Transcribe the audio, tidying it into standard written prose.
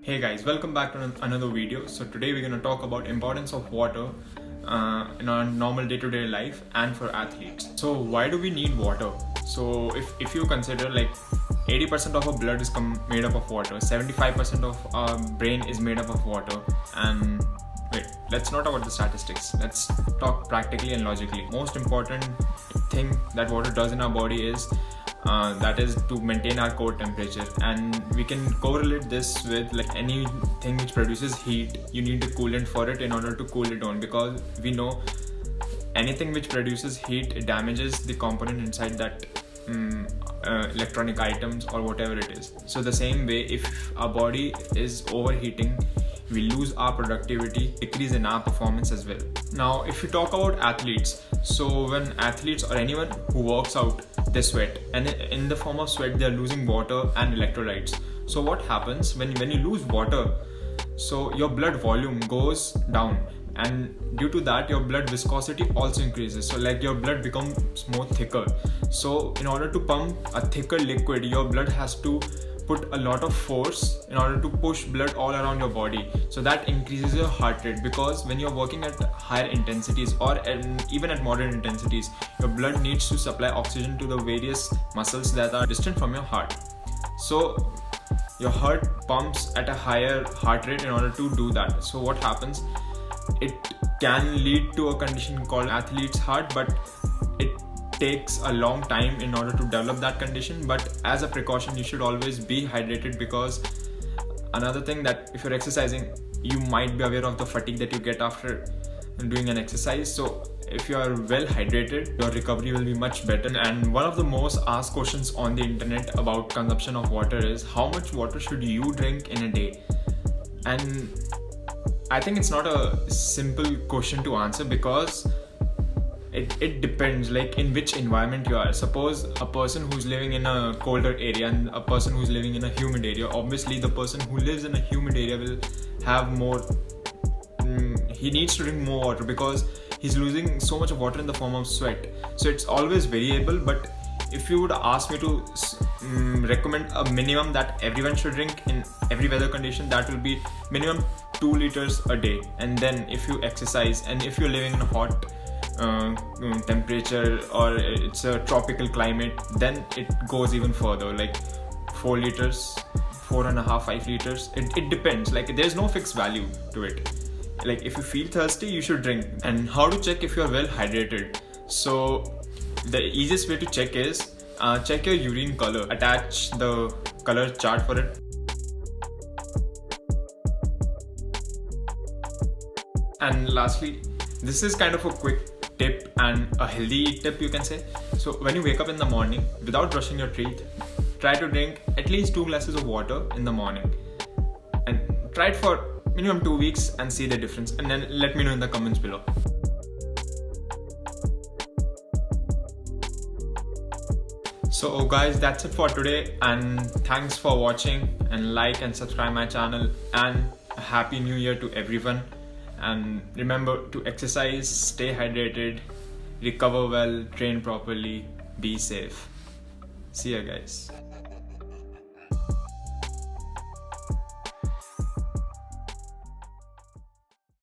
Hey guys, welcome back to another video. So today we're going to talk about importance of water in our normal day-to-day life and for athletes. So why do we need water? So if you consider like 80% of our blood is made up of water, 75% of our brain is made up of water, and wait, let's not talk about the statistics. Let's talk practically and logically. Most important thing that water does in our body is that is to maintain our core temperature, and we can correlate this with like anything which produces heat. You need a coolant for it in order to cool it down, because we know anything which produces heat, it damages the component inside that electronic items or whatever it is. So the same way, if our body is overheating, we lose our productivity, decrease in our performance as well. Now if you talk about athletes, so when athletes or anyone who works out, they sweat, and in the form of sweat they are losing water and electrolytes. So what happens when you lose water? So your blood volume goes down, and due to that your blood viscosity also increases. So like your blood becomes more thicker. So in order to pump a thicker liquid, your blood has to put a lot of force in order to push blood all around your body. So that increases your heart rate, because when you're working at higher intensities or even at moderate intensities, your blood needs to supply oxygen to the various muscles that are distant from your heart. So your heart pumps at a higher heart rate in order to do that. So what happens? It can lead to a condition called athlete's heart, but it takes a long time in order to develop that condition. But as a precaution, you should always be hydrated, because another thing that if you're exercising, you might be aware of the fatigue that you get after doing an exercise. So if you are well hydrated, your recovery will be much better. And one of the most asked questions on the internet about consumption of water is, how much water should you drink in a day? And I think it's not a simple question to answer, because it depends like in which environment you are. Suppose a person who's living in a colder area and a person who's living in a humid area. Obviously the person who lives in a humid area will have more, he needs to drink more water, because he's losing so much of water in the form of sweat. So it's always variable. But if you would ask me to recommend a minimum that everyone should drink in every weather condition, that will be minimum 2 liters a day. And then if you exercise, and if you're living in a hot temperature or it's a tropical climate, then it goes even further, like 4 liters, 4.5, 5 liters. It depends. Like there's no fixed value to it. Like if you feel thirsty, you should drink. And how to check if you're well hydrated? So the easiest way to check is check your urine color. Attach the color chart for it. And lastly, this is kind of a quick tip and a healthy tip, you can say. So when you wake up in the morning, without brushing your teeth, try to drink at least 2 glasses of water in the morning, and try it for minimum 2 weeks and see the difference, and then let me know in the comments below. So guys, that's it for today, and thanks for watching, and like and subscribe my channel, and a happy new year to everyone. And remember to exercise, stay hydrated, recover well, train properly, be safe. See ya guys.